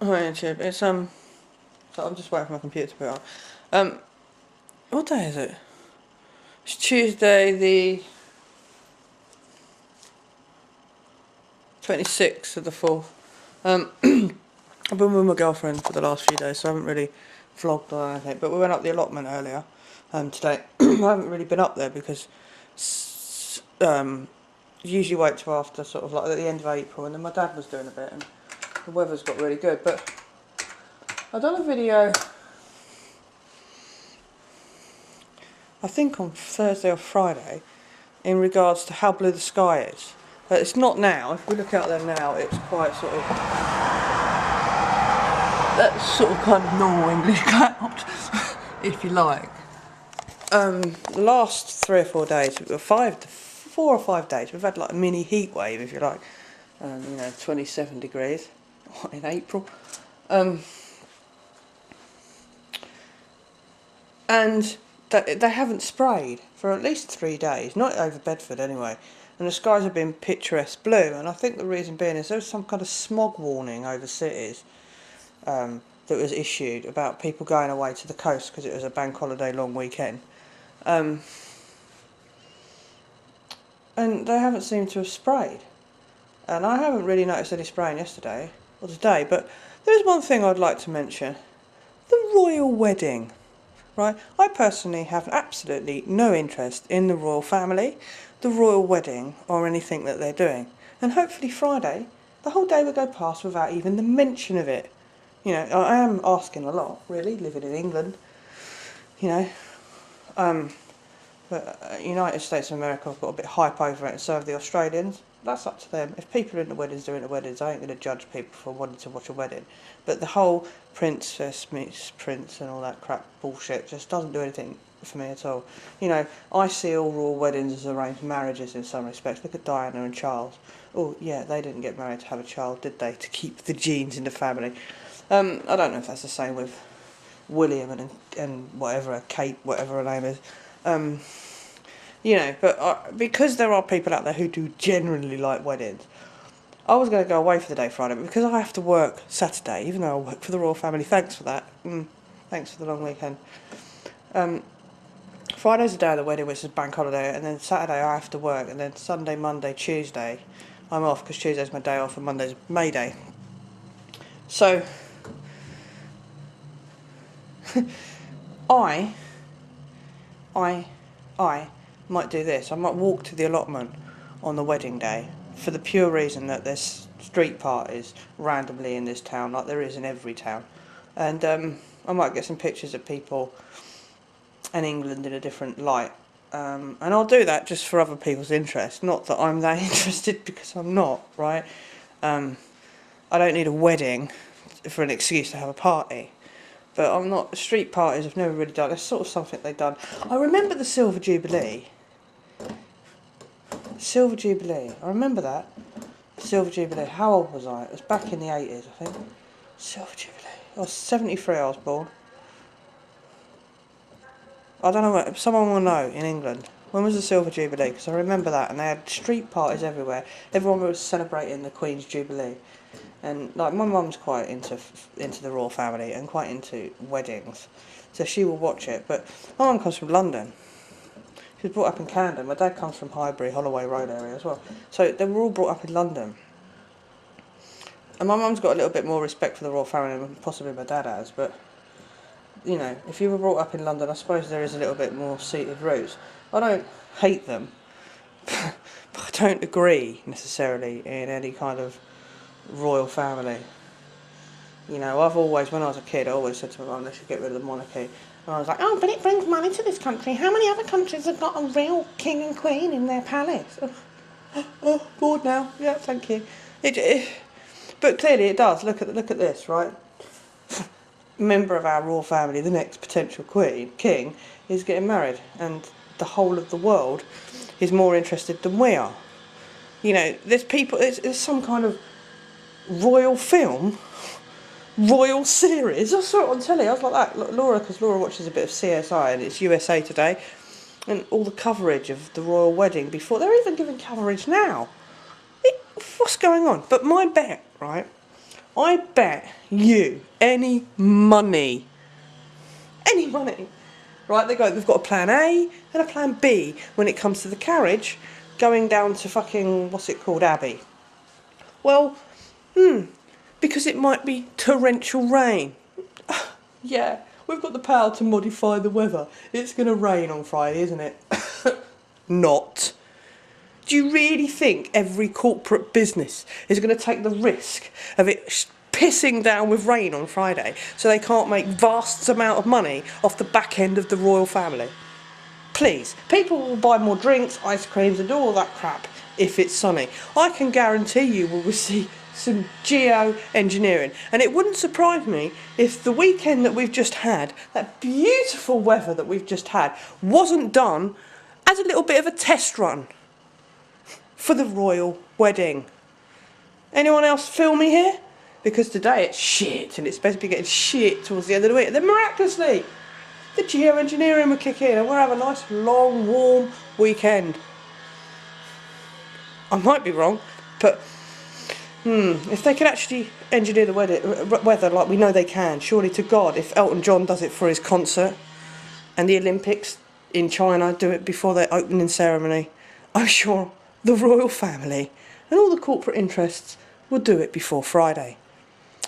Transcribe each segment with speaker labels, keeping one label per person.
Speaker 1: Oh yeah, Chip. It's so I'm just waiting for my computer to put it on. What day is it? It's Tuesday the 26th of the 4th. I've been with my girlfriend for the last few days, so I haven't really vlogged or anything. But we went up the allotment earlier today. I haven't really been up there because usually wait till after sort of like at the end of April, and then my dad was doing a bit, and the weather's got really good. But I've done a video, I think on Thursday or Friday, in regards to how blue the sky is. But it's not now. If we look out there now, it's quite sort of, that's sort of kind of normal English cloud, if you like. The last 3 or 4 days, 4 or 5 days, we've had like a mini heat wave, if you like. 27 degrees in April. And they haven't sprayed for at least 3 days, not over Bedford anyway. And the skies have been picturesque blue, and I think the reason being is there was some kind of smog warning over cities that was issued about people going away to the coast because it was a bank holiday long weekend. And they haven't seemed to have sprayed. And I haven't really noticed any spraying yesterday or today, but there's one thing I'd like to mention. The royal wedding. Right, I personally have absolutely no interest in the royal family, the royal wedding, or anything that they're doing. And hopefully Friday, the whole day will go past without even the mention of it. You know, I am asking a lot, really, living in England. You know, but United States of America have got a bit hype over it, and so have the Australians. That's up to them. If people are in the weddings doing the weddings, I ain't going to judge people for wanting to watch a wedding. But the whole princess meets prince and all that crap bullshit just doesn't do anything for me at all. You know, I see all royal weddings as arranged marriages in some respects. Look at Diana and Charles. Oh yeah, they didn't get married to have a child, did they? To keep the genes in the family. I don't know if that's the same with William and whatever, Kate, whatever her name is. You know, but because there are people out there who do generally like weddings, I was going to go away for the day Friday, but because I have to work Saturday, even though I work for the royal family, thanks for that. Thanks for the long weekend. Friday's the day of the wedding, which is bank holiday, and then Saturday I have to work, and then Sunday, Monday, Tuesday, I'm off because Tuesday's my day off and Monday's May Day. So, I might do this. I might walk to the allotment on the wedding day for the pure reason that there's street parties randomly in this town, like there is in every town. And I might get some pictures of people and England in a different light. And I'll do that just for other people's interest. Not that I'm that interested, because I'm not, right? I don't need a wedding for an excuse to have a party. But I'm not, street parties I've never really done. It's sort of something they've done. I remember the Silver Jubilee. Silver Jubilee, I remember that. Silver Jubilee, how old was I? It was back in the 80s, I think. Silver Jubilee, I was 73 I was born. I don't know, what someone will know in England. When was the Silver Jubilee? Because I remember that, and they had street parties everywhere. Everyone was celebrating the Queen's Jubilee. And like my mum's quite into the royal family and quite into weddings, so she will watch it. But my mum comes from London. She was brought up in Camden. My dad comes from Highbury, Holloway Road area as well. So they were all brought up in London. And my mum's got a little bit more respect for the royal family than possibly my dad has. But you know, if you were brought up in London, I suppose there is a little bit more seated roots. I don't hate them, but I don't agree necessarily in any kind of royal family. You know, I've always, when I was a kid, I always said to my mum, they should get rid of the monarchy. And I was like, oh, but it brings money to this country. How many other countries have got a real king and queen in their palace? Oh, bored now. Yeah, thank you. But clearly it does. Look at this, right? Member of our royal family, the next potential king, is getting married, and the whole of the world is more interested than we are. You know, there's people. There's some kind of royal film, royal series. I saw it on telly. I was like that. Laura, because Laura watches a bit of CSI, and it's USA Today, and all the coverage of the royal wedding before. They're even giving coverage now. What's going on? But my bet, right? I bet you any money, right, they've got a plan A and a plan B when it comes to the carriage going down to fucking, what's it called, Abbey. Well, because it might be torrential rain. Yeah, we've got the power to modify the weather. It's going to rain on Friday, isn't it? Not. Do you really think every corporate business is going to take the risk of it pissing down with rain on Friday so they can't make vast amount of money off the back end of the royal family? Please, people will buy more drinks, ice creams and all that crap if it's sunny. I can guarantee you we'll see some Geo-Engineering, and it wouldn't surprise me if the weekend that we've just had, that beautiful weather that we've just had, wasn't done as a little bit of a test run for the royal wedding. Anyone else feel me here? Because today it's shit, and it's supposed to be getting shit towards the end of the week, and then miraculously the Geo-Engineering will kick in and we'll have a nice long warm weekend. I might be wrong, but if they could actually engineer the weather like we know they can, surely to God, if Elton John does it for his concert and the Olympics in China do it before their opening ceremony, I'm sure the royal family and all the corporate interests will do it before Friday.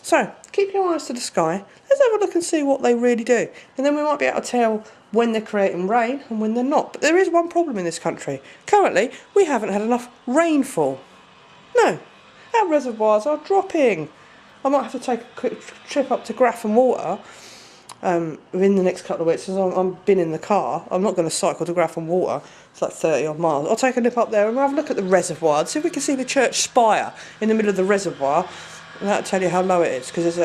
Speaker 1: So, keep your eyes to the sky, let's have a look and see what they really do. And then we might be able to tell when they're creating rain and when they're not. But there is one problem in this country. Currently, we haven't had enough rainfall. No, our reservoirs are dropping. I might have to take a quick trip up to Graf and Water within the next couple of weeks, as I've been in the car. I'm not going to cycle to Graf and Water. It's like 30 odd miles. I'll take a nip up there and we'll have a look at the reservoir and see if we can see the church spire in the middle of the reservoir. And that'll tell you how low it is, because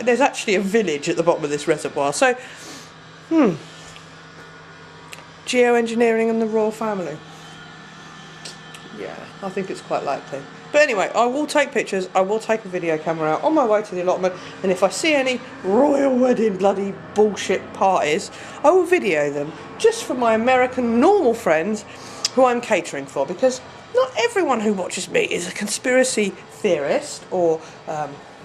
Speaker 1: there's actually a village at the bottom of this reservoir. So, Geo-Engineering and the royal family. Yeah, I think it's quite likely. But anyway, I will take pictures, I will take a video camera out on my way to the allotment, and if I see any royal wedding bloody bullshit parties, I will video them, just for my American normal friends who I'm catering for, because not everyone who watches me is a conspiracy theorist or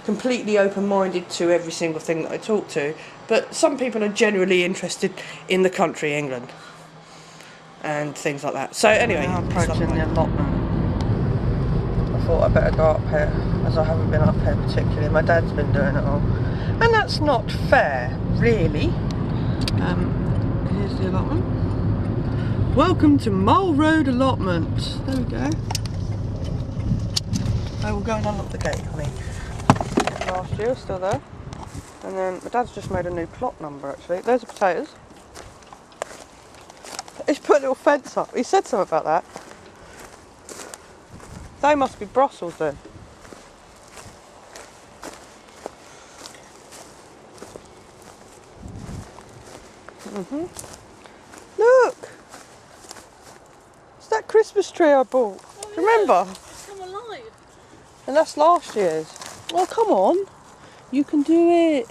Speaker 1: completely open-minded to every single thing that I talk to, but some people are genuinely interested in the country, England, and things like that. So anyway, I'm approaching the allotment. I thought I'd better go up here, as I haven't been up here particularly. My dad's been doing it all, and that's not fair, really. Here's the allotment. Welcome to Mole Road Allotment. There we go. I will go and unlock the gate, honey. Last year, still there. And then my dad's just made a new plot number, actually. There's the potatoes. He's put a little fence up. He said something about that. They must be Brussels then. Look! It's that Christmas tree I bought. Oh, do you remember?
Speaker 2: It's come alive.
Speaker 1: And that's last year's. Well, come on. You can do it.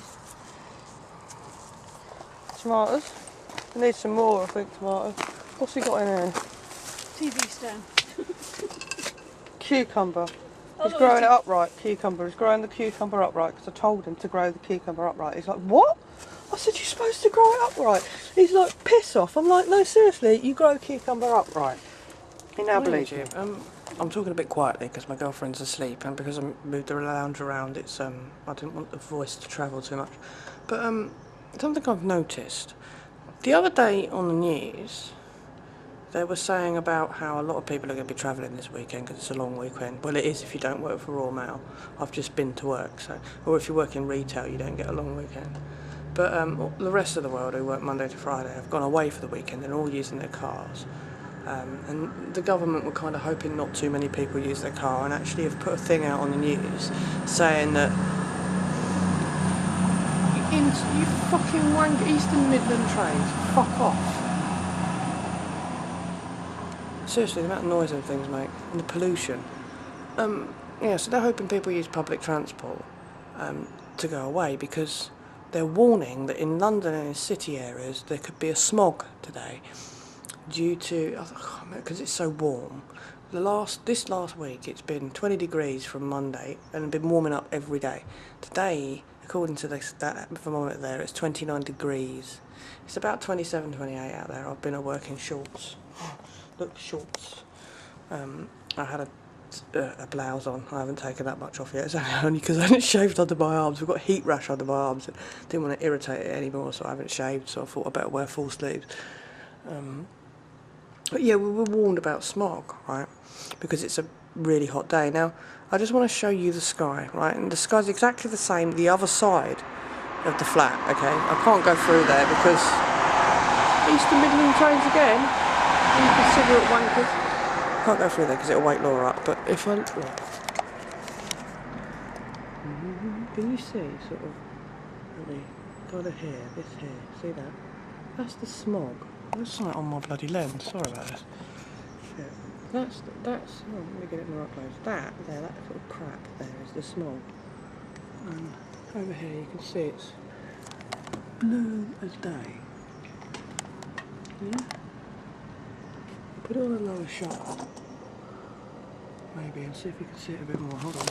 Speaker 1: Tomatoes. I need some more, I think, tomatoes. What's he got in here?
Speaker 2: TV stand.
Speaker 1: Cucumber. He's growing it upright. Cucumber. He's growing the cucumber upright because I told him to grow the cucumber upright. He's like, what? I said, you're supposed to grow it upright. He's like, piss off. I'm like, no, seriously, you grow a cucumber upright. He now believes you. I'm talking a bit quietly because my girlfriend's asleep, and because I moved the lounge around, it's I didn't want the voice to travel too much. But something I've noticed. The other day on the news, they were saying about how a lot of people are going to be travelling this weekend because it's a long weekend. Well, it is if you don't work for Royal Mail. I've just been to work, so, or if you work in retail, you don't get a long weekend. But the rest of the world who work Monday to Friday have gone away for the weekend. They're all using their cars. And the government were kind of hoping not too many people use their car, and actually have put a thing out on the news saying that you fucking wank Eastern Midland trains, fuck off. Seriously, the amount of noise and things make, and the pollution. Yeah, so they're hoping people use public transport to go away, because they're warning that in London and in city areas there could be a smog today due to, because it's so warm, This last week it's been 20 degrees from Monday and been warming up every day. Today, according to that thermometer there, it's 29 degrees. It's about 27, 28 out there. I've been at work in shorts. Look, shorts. I had a blouse on. I haven't taken that much off yet. It's only because I haven't shaved under my arms. I've got heat rash under my arms. I didn't want to irritate it anymore, so I haven't shaved. So I thought I better wear full sleeves. But yeah, we were warned about smog, right? Because it's a really hot day. Now, I just want to show you the sky, right? And the sky's exactly the same the other side of the flat, okay? I can't go through there because Eastern Midland trains again. Inconsiderate wankers. Can't go through there because it'll wake Laura up. But if I can you see sort of kind of here, this here, see that? That's the smog. There's something on my bloody lens. Sorry about this. Yeah. That's. Oh, let me get it in the right place. That little crap there is the smog. And over here you can see it's blue as day. Yeah. Put it on a lower shot. Maybe, and see if you can see it a bit more. Hold on.